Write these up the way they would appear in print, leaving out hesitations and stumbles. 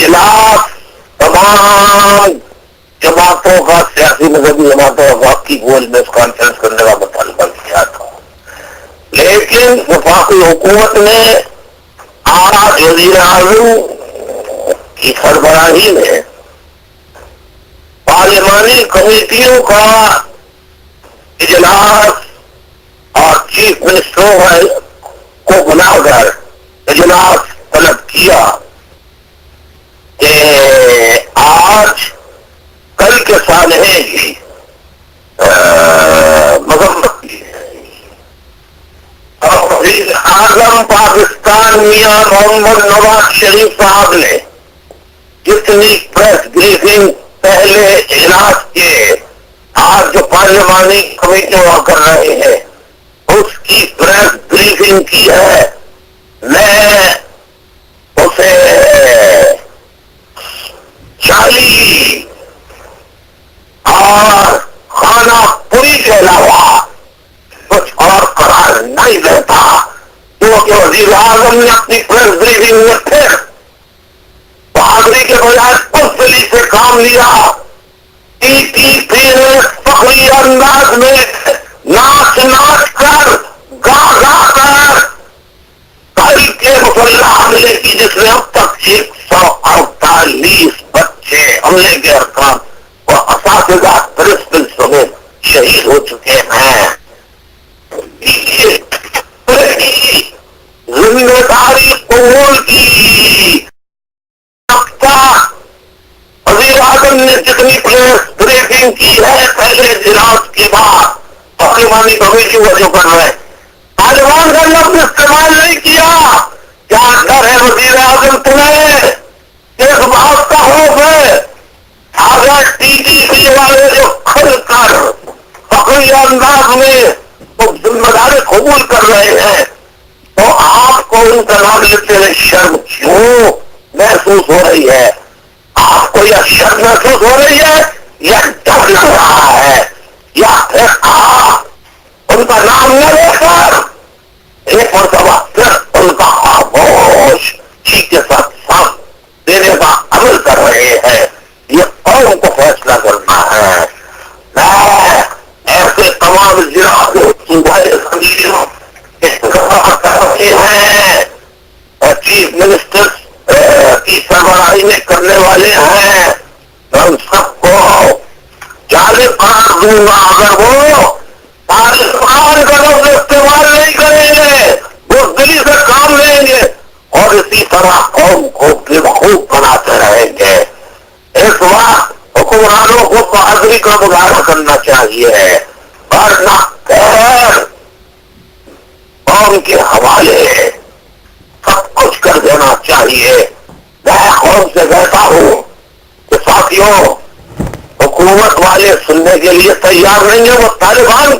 اجلاس تمام جماعتوں کا، سیاسی مذہبی جماعتوں کا وفاقی گول میں اس کانفرنس کرنے کا مطالبہ کیا تھا، لیکن وفاقی حکومت نے آج وزیر اعظم کی سربراہی میں پارلیمانی کمیٹیوں کا اجلاس اور چیف منسٹروں کو بنا کر اجلاس طلب کیا کہ آج کل کے سالے کی مذمت کی اور وزیر اعظم پاکستان میاں محمد نواز شریف صاحب نے جتنی پریس بریفنگ پہلے اجلاس کے آج جو پارلیمانی کمیٹیاں کر رہے ہیں اس کی پریس بریفنگ کی ہے، میں اسے چالی اور خانہ پوری کے علاوہ کچھ اور قرار نہیں دیتا، کیونکہ وزیر اعظم نے اپنی پریس بریفنگ میں پھر بہادری کے بجائے بزدلی سے کام لیا۔ ٹی ٹی پی نے فخری انداز میں ناچ ناچ کر گا گا کر کل کے مسلح حملے کی، جس میں اب تک 148 بچے حملے کے ارکان اور اساتذہ پرنسپل سمیت شہید ہو چکے ہیں، ذمہ داری قبول کی۔ وزیر اعظم نے جتنی پریس بریفنگ کی ہے پہلے اجلاس کے بعد پارلیمانی کمیٹی وہ جو کر رہے ہیں، طالبان کا لفظ استعمال نہیں کیا۔ کیا ڈر ہے وزیر اعظم تمہیں؟ اس بات کا خوف ہے اگر ٹی ٹی پی والے جو کھل کر فخری انداز میں وہ ذمہ داری قبول کر رہے ہیں تو آپ کو ان کا نام لیتے ہوئے شرم کیوں محسوس ہو رہی ہے؟ آپ کو یا شرم محسوس ہو رہی ہے یا ڈر لگ رہا ہے، یا پھر آپ ان کا نام نہ لے کر ایک مرتبہ پھر ان کا خاموش ٹھیک کے ساتھ ساتھ دینے کا عمل کر رہے ہیں؟ یہ قوم کو فیصلہ کرنا ہے۔ میں ایسے تمام ضلع صوبائی اسمبلیوں کر رہے ہیں اور چیف منسٹر کی سربراہی میں کرنے والے ہیں، میں ان سب کو جانب قرار دوں گا اگر وہ پاکستان کا لفظ استعمال نہیں کریں گے، وہ دلی سے کام لیں گے اور اسی طرح قوم کو بیوقوف بناتے رہیں گے۔ اس وقت حکمرانوں کو بہادری کا مظاہرہ کرنا چاہیے اور نہ قوم کے حوالے سب کچھ کر دینا چاہیے۔ میں قوم سے کہتا ہوں کہ ساتھیوں، حکومت والے سننے کے لیے تیار نہیں ہے، وہ طالبان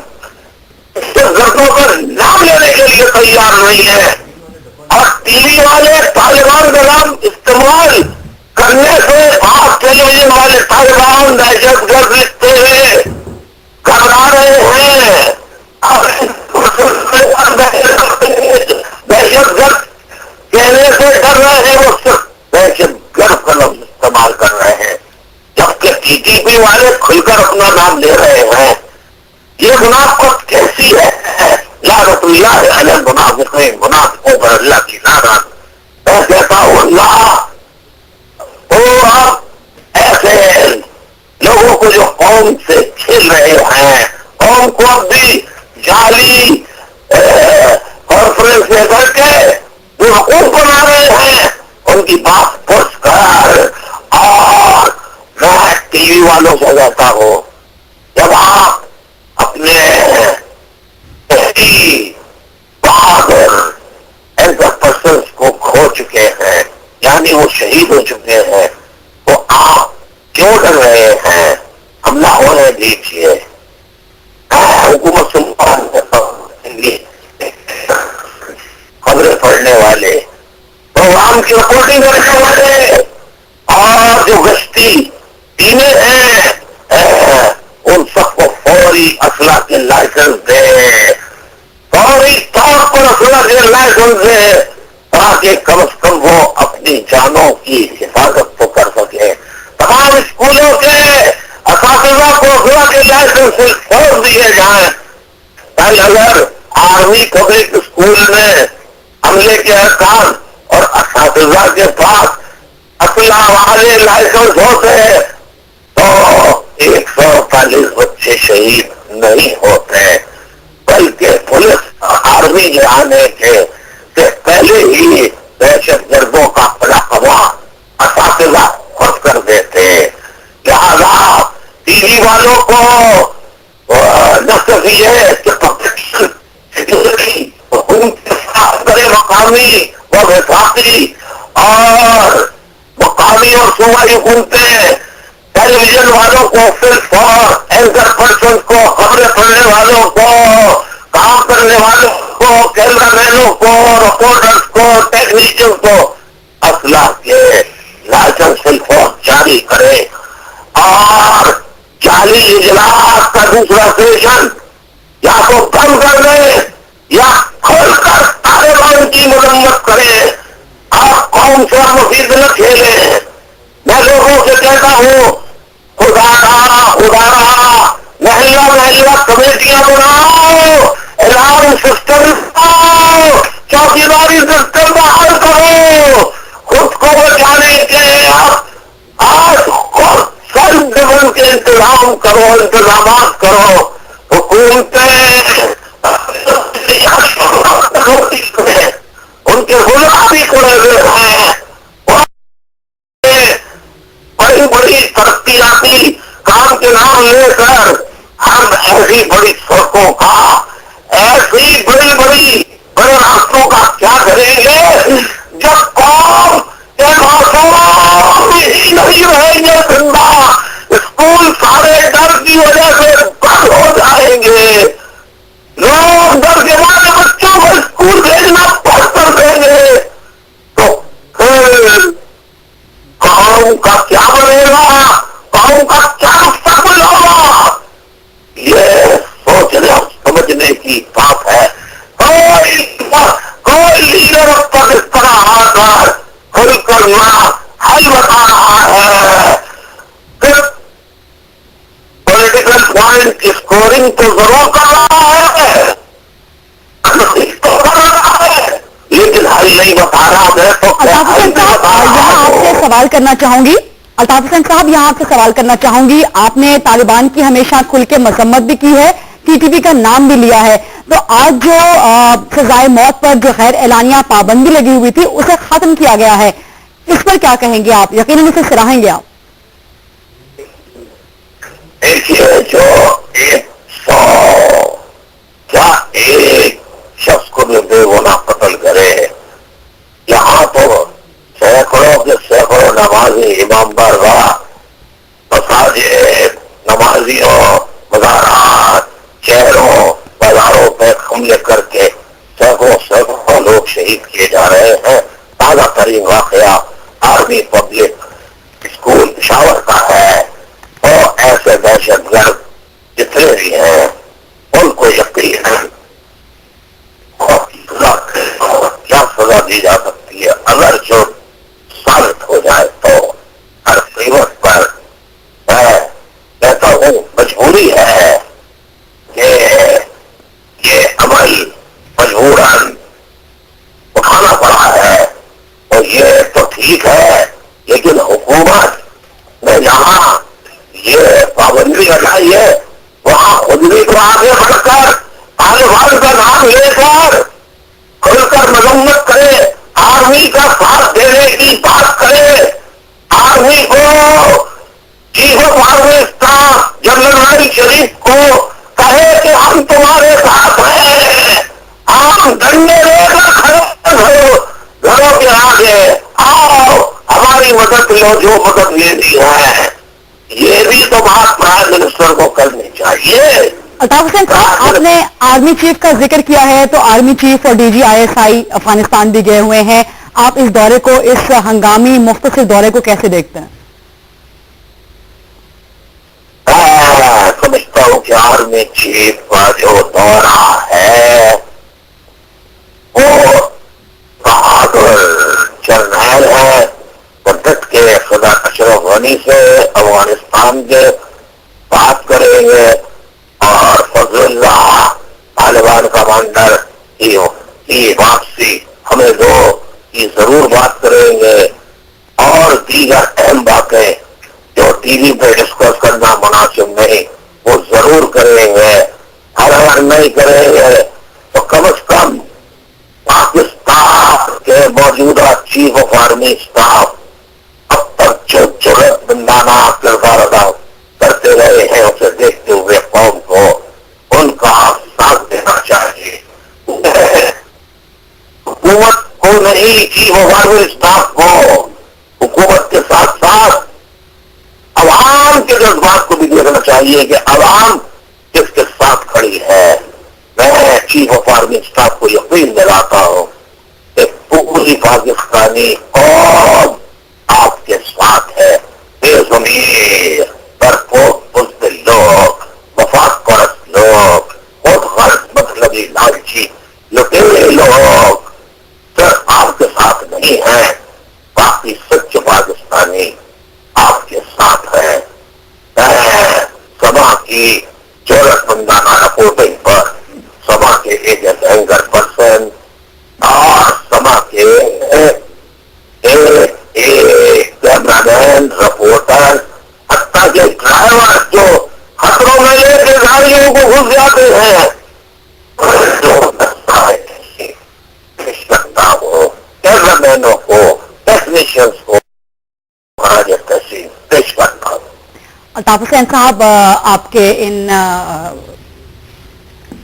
گردوں پر نام لینے کے لیے تیار نہیں ہے، اور ٹی وی والے طالبان کا نام استعمال کرنے سے بات ٹیلی ویژن والے طالبان دہشت گرد لکھتے ہوئے گھبرا رہے ہیں، دہشت گرد کہنے سے ڈر رہے ہیں، وہ صرف دہشت گرد کا لفظ استعمال کر رہے ہیں، جبکہ ٹی ٹی پی والے کھل کر اپنا نام لے رہے ہیں۔ یہ منافقت کیسی ہے؟ لعنت اللہ علی المنافقین، منافقوں پر اللہ کی لعنت۔ میں کہتا ہوں اللہ آپ ایسے لوگوں کو جو قوم سے کھیل رہے ہیں، قوم کو اب بھی جعلی کانفرنس میں کر کے جو حقوق بنا رہے ہیں ان کی بات پوچھ کر، اور میں ٹی وی والوں سے کہتا ہوں جب آپ اپنے بہادر ایسے پرسنس کو کھو چکے ہیں، یعنی وہ شہید ہو چکے ہیں، تو آپ کیوں ڈر رہے ہیں؟ حملہ ہونے دیجیے۔ حکومت خبریں پڑھنے والے، پروگرام کی رپورٹنگ کرنے والے اور جو گشتی ٹیمیں ہیں ان سب کو فوری اسلحہ کے لائسنس دے، فوری طور پر اسلحہ کے لائسنس دے، تاکہ کم از کم وہ اپنی جانوں کی حفاظت لیے جائیں. کل اگر آرمی پبلک اسکول میں عملے کے ارکان اور اساتذہ کے پاس اسلحہ والے لائسنس ہوتے تو 148 بچے شہید نہیں ہوتے، بلکہ پولیس آرمی کے آنے کے پہلے ہی دہشت گردوں کا پلاخوا اساتذہ خود کر دیتے. لہذا ٹی وی والوں کو نصف یہ کہ کرے مقامی و وفاقی اور مقامی اور صوبائی حکومتیں ٹیلی ویژن والوں کو، فلم اور اینکر پرسن کو، خبریں پڑھنے والوں کو، کام کرنے والوں کو، کیمرہ مینوں کو، رپورٹرز کو، ٹیکنیشین کو اسلحہ کے لائسنس فوج جاری کرے اور جعلی اجلاس کا دوسرا سیشن یا تو کم کر دے یا کھول کر طالبان کی مرمت کرے. آپ قوم سے مفید نہ کھیلیں. میں لوگوں سے کہتا ہوں خدا را محلہ محلہ کمیٹیاں بناؤ، الارم سسٹم بناؤ، چوکیداری سسٹم بحال کرو، خود کو بچانے کے آج سیلف ڈیفنس کے انتظام کرو، انتظامات کرو. حکومتیں ان کے غلامی کھڑے ہوئے ہیں. بڑی بڑی ترقیاتی کام کے نام لے کر ہم ایسی بڑی سڑکوں کا، ایسی بڑی بڑے راستوں کا کیا کریں گے جب قوم کے معصوم ہی نہیں رہیں گے زندہ. اسکول سارے ڈر کی وجہ سے بند ہو جائیں گے. لوگ ڈر کے مارے بچوں کو اسکول بھیجنا بند کر دیں گے. تو پھر قوم کا کیا بنے گا؟ قوم کا کیا مستقبل ہوگا؟ یہ سوچنے اور سمجھنے کی بات ہے. کوئی لیڈر پر اس طرح آ کر کھل کر نہ حل بتا رہا ہے. پھر پولیٹیکل پوائنٹ اسکورنگ تو ضرور کر رہا ہے، لیکن حل نہیں بتا رہا ہے. تو یہاں آپ سے سوال کرنا چاہوں گی، الطاف حسین صاحب یہاں آپ سے سوال کرنا چاہوں گی. آپ نے طالبان کی ہمیشہ کھل کے مذمت بھی کی ہے، ٹی ٹی پی کا نام بھی لیا ہے، تو آج جو سزائے موت پر جو غیر اعلانیہ پابندی لگی ہوئی تھی اسے ختم کیا گیا ہے، اس پر کیا کہیں گے آپ؟ یقیناً اسے سراہیں گے آپ. دیکھیے، جو 100 کیا ایک شخص کو بھی بے گناہ قتل کرے، یہاں تو سینکڑوں کے سینکڑوں نمازی امام بارگاہ، مساجد، نمازیوں، مزارات، شہروں، بازاروں پہ حملے کر کے سینکڑوں لوگ شہید کیے جا رہے ہیں. تازہ ترین واقعہ آرمی پبلک اسکول پشاور کا ہے. اور ایسے دہشت گرد جتنے بھی ہیں ان کو یقیناً کیا سزا دی جا سکتی ہے اگر جو ثابت ہو جائے تو ہر قیمت پر. میں کہتا ہوں مجبوری ہے کہ یہ عمل مجبوراً اٹھانا پڑا ہے. اور یہ تو ٹھیک ہے، لیکن حکومت نے جہاں یہ پابندی لگائی ہے وہاں خود بھی تو آگے بڑھ کر طالبان کا نام لے کر کھل کر مذمت کرے، آرمی کا ساتھ دینے کی بات کرے. آرمی کو chief of army staff general Nawaz Sharif کو کہے کہ ہم تمہارے ساتھ ہیں، ہم ڈنڈے لے کر کھڑے گھروں کے آگے آؤ، ہماری مدد لو جو مدد لینی ہے. یہ بھی تو بات پرائم منسٹر کو کرنی چاہیے. الطاف حسین صاحب، آپ نے آرمی چیف کا ذکر کیا ہے تو آرمی چیف اور D G I S I Afghanistan بھی گئے ہوئے ہیں. آپ اس دورے کو، اس ہنگامی مختصر دورے کو کیسے دیکھتے ہیں؟ سمجھتا ہوں کہ آرمی چیف کا جو دورہ ہے وہ بہادر جرنیل ہے. مدت کے خدا اشرف غنی سے افغانستان کے بات کریں گے اور اللہ طالبان کمانڈر کی واپسی ہمیں دو، یہ ضرور بات کریں گے، اور دیگر اہم باتیں جو ٹی وی پہ ڈسکس کرنا مناسب نہیں وہ ضرور کریں گے، اور اگر نہیں کریں گے تو کم از کم پاکستان کے موجودہ چیف آف آرمی اسٹاف اب تک جو جرأت مندانہ کردار ادا کرتے رہے ہیں اسے دیکھتے ہوئے قوم کو ان کا ساتھ دینا چاہیے۔ حکومت کو نہیں، چیف آف آرمی اسٹاف کو حکومت کے ساتھ ساتھ عوام کے جذبات کو بھی دیکھنا چاہیے کہ عوام کس کے ساتھ کھڑی ہے۔ میں چیف آف آرمی اسٹاف کو یقین دلاتا ہوں کہ پوری پاکستانی قوم آپ کے ساتھ ہے۔ بے ضمیر بزدل لوگ، مفاد پرست لوگ، خود غرض مطلبی لالچی لٹیرے لوگ صرف آپ کے ساتھ نہیں ہیں، باقی سچ پاکستانی آپ کے ساتھ ہیں۔ سبا کی ضرورت مندانہ رپورٹنگ پر سبا کے ایک اینکر پرسن اور سبا کے کیمرہ مین، رپورٹر، حتیٰ کہ ڈرائیور جو خطروں میں لے کے گاڑیوں کو گھس جاتے ہیں، کیمرہ مینوں کو، ٹیکنیشینس کو تحسین پیش کرتا ہوں۔ الطاف حسین صاحب، آپ کے ان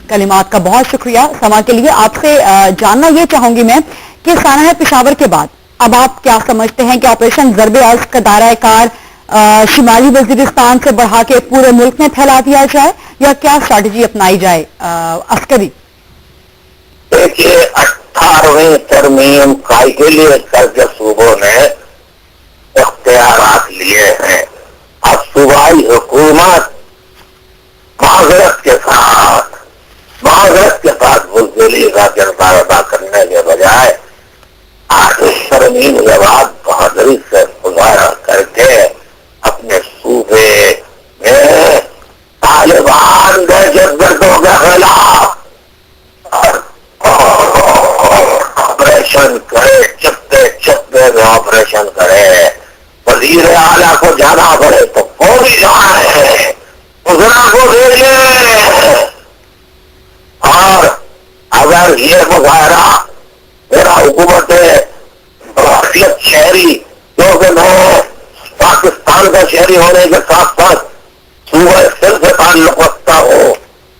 کلمات کا بہت شکریہ سما کے لیے۔ آپ سے جاننا یہ چاہوں گی میں کہ سانحہ پشاور کے بعد اب آپ کیا سمجھتے ہیں کہ آپریشن ضرب عرض کا دائرہ کار شمالی وزیرستان سے بڑھا کے پورے ملک میں پھیلا دیا جائے یا کیا اسٹریٹجی اپنائی جائے عسکری؟ دیکھیے، 18ویں ترمیم قائدیت کر کے صوبوں نے اختیارات لیے ہیں۔ اب صوبائی حکومت معذرت کے ساتھ بزدلی کا کردار ادا کرنے کے بجائے آج ترمیم کے بعد بہادری سے مظاہرہ کر کے اپنے صوبے میں طالبان دہشت گردوں کے خلاف آپریشن کرے، چپے میں آپریشن کرے، وزیر اعلیٰ کو جانا پڑے تو وہ بھی جائیں، وزراء کو بھیجیں، اور اگر یہ مظاہرہ میرا حکومت شہری، کیونکہ میں پاکستان کا شہری ہونے کے ساتھ ساتھ صوبہ سندھ سے تعلق رکھتا ہوں،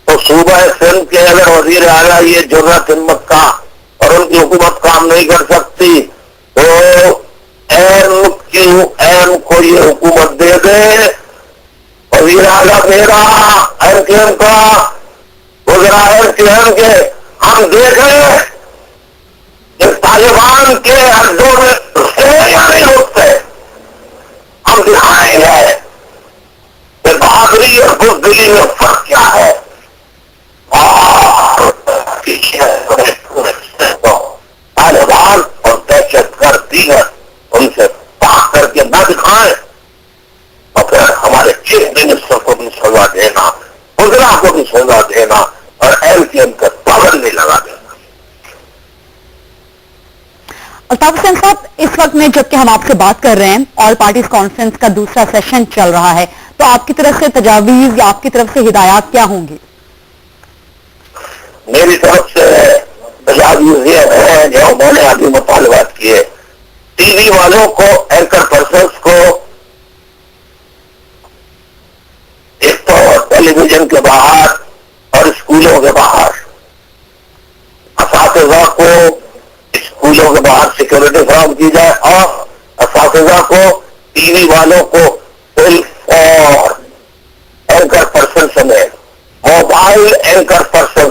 تو صوبہ سندھ کے اگر وزیر اعلیٰ یہ جرأت ہمت کا اور ان کی حکومت کام نہیں کر سکتی تو ایم کو یہ حکومت دے دے، وزیر اعلیٰ میرا، ایم کے ایم کا، وزراء ایم کے ایم کے، ہم دیکھیں کہ طالبان کے اڈوں میں یا نہیں ہوتے، ہم دکھائیں گے کہ بہادری اور بزدلی میں فرق کیا ہے، اور طالبان اور دہشت گرد دیگر ان سے بات کر کے نہ دکھائیں اور پھر ہمارے چیف منسٹر کو بھی سزا دینا، وزراء کو بھی سزا دینا اور ایم کی ایم کا پابندی لگا دینا۔ الطاف حسین صاحب، اس وقت میں جبکہ ہم آپ سے بات کر رہے ہیں آل پارٹیز کانفرنس کا دوسرا سیشن چل رہا ہے، تو آپ کی طرف سے تجاویز یا آپ کی طرف سے ہدایات کیا ہوں گی؟ میری طرف سے تجاویز یہ ہے جو میں نے ابھی مطالبات کیے، ٹی وی والوں کو، اینکر پرسنس کو، ایک تو ٹیلی ویژن کے باہر اور اسکولوں کے باہر، اساتذہ کو اسکولوں کے باہر سیکورٹی فراہم کی جائے، اور اساتذہ کو، ٹی وی والوں کو اور اینکر پرسن سمیت موبائل اینکر پرسن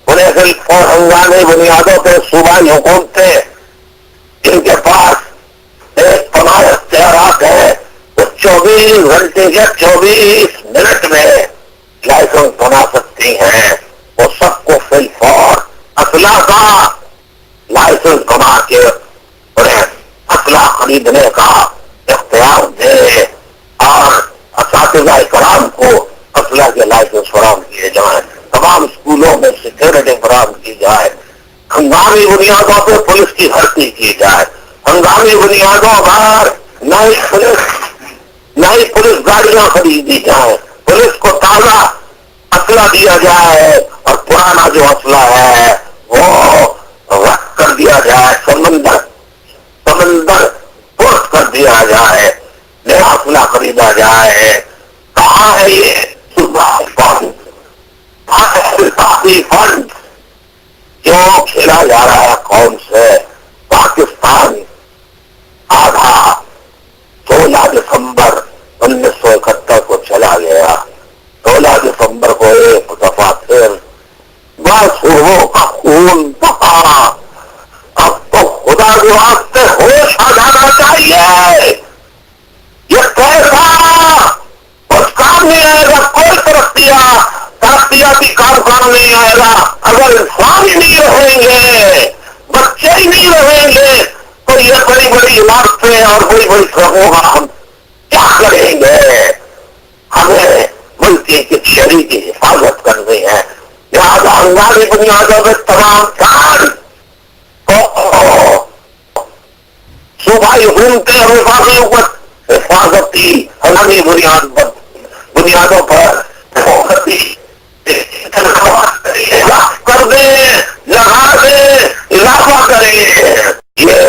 انہیں صرف اور ہنگامی بنیادوں پہ صوبائی حکومتیں جن کے پاس ایک تمام اختیارات ہیں وہ 24 گھنٹے یا 24 منٹ میں لائسنس بنا سکتی ہیں، وہ سب کو فی الفور اسلحہ کا لائسنس بنا کے انہیں اسلحہ خریدنے کا اختیار دے، اور ہنگامی بنیادوں پہ پولیس کی بھرتی کی جائے، ہنگامی بنیادوں پر نہ ہی پولیس گاڑیاں خریدی جائیں، پولیس کو تازہ اسلحہ دیا جائے اور پرانا جو اسلحہ ہے وہ رکھ کر دیا جائے، سمندر پوسٹ کر دیا جائے، نیا اسلحہ خریدا جائے. کہاں ہے یہ فنڈ جو کھیلا جا رہا ہے قوم سے؟ پاکستان آدھا 16 دسمبر 1971 کو چلا گیا. 16 دسمبر کو ایک دفعہ پھر بس وہ کا خون بہا. اب تو خدا کے واسطے ہوش آ جانا چاہیے. یہ کیسا کچھ کام نہیں آئے گا، کوئی ترقیاتی کام نہیں آئے گا اگر انسان ہی نہیں رہیں گے، بچے ہی نہیں رہیں گے تو یہ بڑی بڑی عمارتیں اور بڑی بڑی سڑکوں کا ہم کیا کریں گے؟ ہمیں ملک کی شہری کی حفاظت کرنی ہے. لہٰذا ہنگامی بنیادوں میں تمام کام صوبائی حکومتیں اور حفاظتی ہنگامی بنیادوں پر کر دیں، لگا دیں، اضافہ کریں. یہ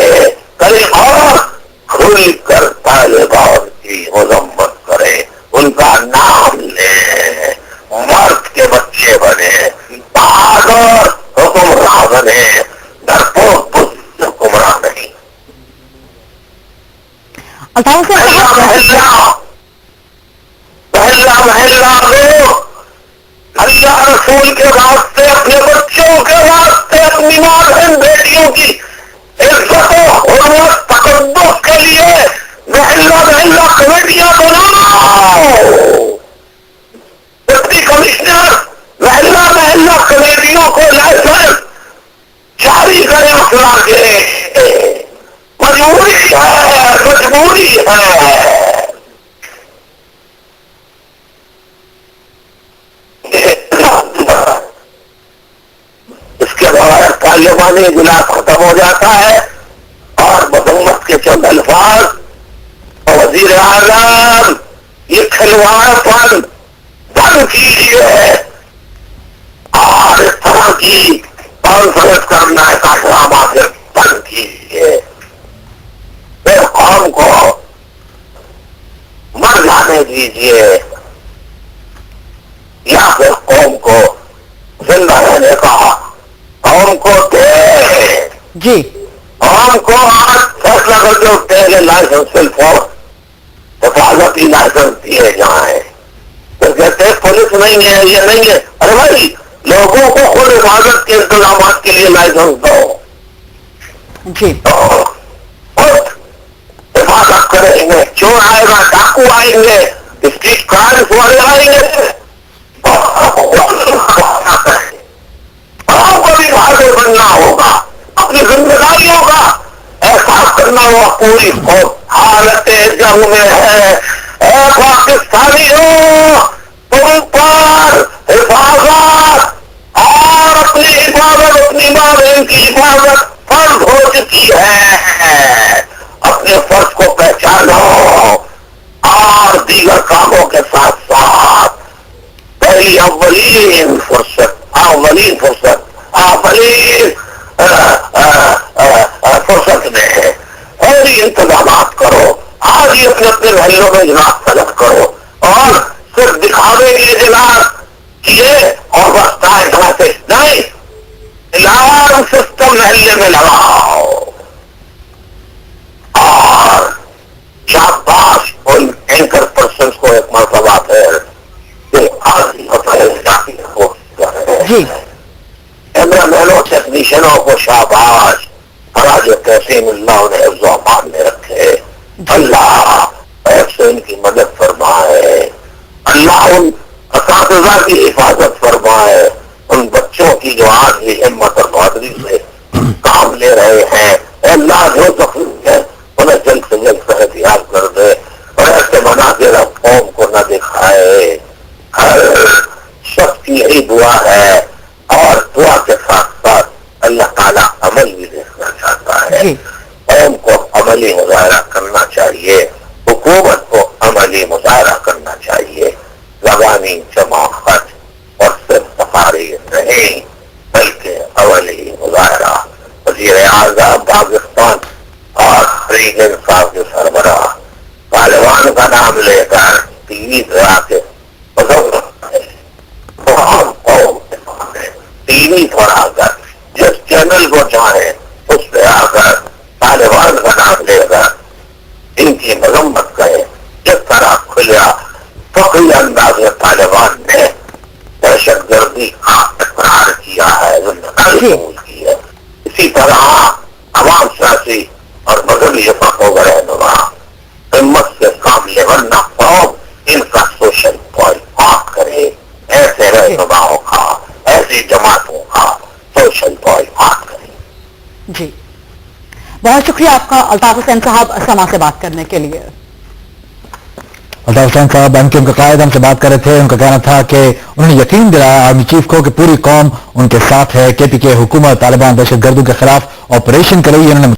کریں اور کھل کر طالبان کی مذمت کریں، ان کا نام لیں، مرد کے بچے بنے، بہادر حکمراں بنے، ڈرپوک حکمراں نہیں. محلہ لوگ اللہ رسول کے واسطے، اپنے بچوں کے واسطے، اپنی ماں بہن بیٹیوں کی عزت و حرمت تقدس کے لیے محلہ کمیٹیاں بناؤ. ڈپٹی کمشنر محلہ کمیٹیوں کو لائسنس جاری کریں. اصلاح کے مجبوری ہے. اس کے بغیر پارلیمانی اجلاس ختم ہو جاتا ہے اور حکومت کے چند الفاظ وزیر اعظم یہ کھلواڑ پن بند کیجیے اور اس طرح کی کانفرنس کرنا ہے کا ڈرامہ پھر بند کیجیے. پھر قوم کو مر جانے دیجیے یا پھر قوم کو زندہ رہنے کا قوم کو دے. جی قوم کو آج فیصلہ کر کے اٹھتے ہیں کہ لائسنس صرف حفاظتی لائسنس دیے جائیں. پھر کہتے ہیں پولیس نہیں ہے، یہ نہیں ہے. ارے بھائی لوگوں کو خود حفاظت کے انتظامات کے لیے لائسنس دو. جی خود حفاظت کریں گے. چور آئے گا، ڈاکو آئیں گے، اسٹریٹ کرائمس والے آئیں گے، کو بھی بہادر بننا ہوگا، اپنی ذمہ داریوں کا احساس کرنا ہوگا. پوری حالت جنگ میں ہے. اے پاکستانیوں، تم پر حفاظت اور اپنی حفاظت، اپنی ماں بہن کی حفاظت فرض ہو چکی ہے. اپنے فرض کو پہچانو اور دیگر کاموں کے ساتھ ساتھ پہلی اولین فرصت میں فوری انتظامات کرو. آج ہی اپنے محلوں میں اجلاس طلب کرو اور صرف دکھاوے کے اجلاس کیے اور بس طرح سے نہیں. الارم سسٹم محلے میں لگاؤ اور شاباش ان اینکر پرسنس کو ایک مرتبہ پھر جی مینوں ٹیکنیشینوں کو شاباش. فراج تحسین اللہ انہیں حفظ و امان میں رکھے. اللہ ایسے ان کی مدد فرمائے. اللہ ان اساتذہ کی حفاظت فرمائے. ان بچوں کی جو آج بھی ہمت اور بہادری سے کام لے رہے ہیں، اللہ جو تکلیف ہے انہیں جلد سے جلد صحت یاب کر دے اور ایسے بنا کے قوم کو نہ دکھائے. ہر شخص کی یہی دعا ہے اور دعا کے ساتھ ساتھ اللہ تعالیٰ ہمیں ہوتا ہے. قوم کو عملی مظاہرہ کرنا چاہیے, حکومت کو عملی مظاہرہ کرنا چاہیے, زبانی جماعت اور صرف تقاریر نہیں بلکہ عملی مظاہرہ. وزیر اعظم پاکستان اور تحریک انصاف کے سربراہ طالبان کا نام لے کر ٹی وی پہ آ کے ٹی وی پر آ کر جس چینل کو چاہیں اس پہ آ کر طالبان کا نام لے کر ان کی مذمت کرے. جس طرح کھلیا فخری انداز میں طالبان نے دہشت گردی کا اقرار کیا ہے, قبول کی ہے, اسی طرح عوام سیاسی اور مذہبی فرقوں کا رہنما ہمت سے سامنے ورنہ قوم ان کا سوشل بوائکاٹ آف کرے. ایسے رہنماؤں کا, ایسی جماعتوں کا سوشل بوائکاٹ کرے. جی بہت شکریہ آپ کا الطاف حسین صاحب سما سے بات کرنے کے لیے. الطاف حسین صاحب ایم کیو ایم کے قائد ہم سے بات کر رہے تھے. ان کا کہنا تھا کہ انہوں نے یقین دلایا آرمی چیف کو کہ پوری قوم ان کے ساتھ ہے. کے پی کے حکومت طالبان دہشت گردوں کے خلاف آپریشن کر رہی ہے. انہوں نے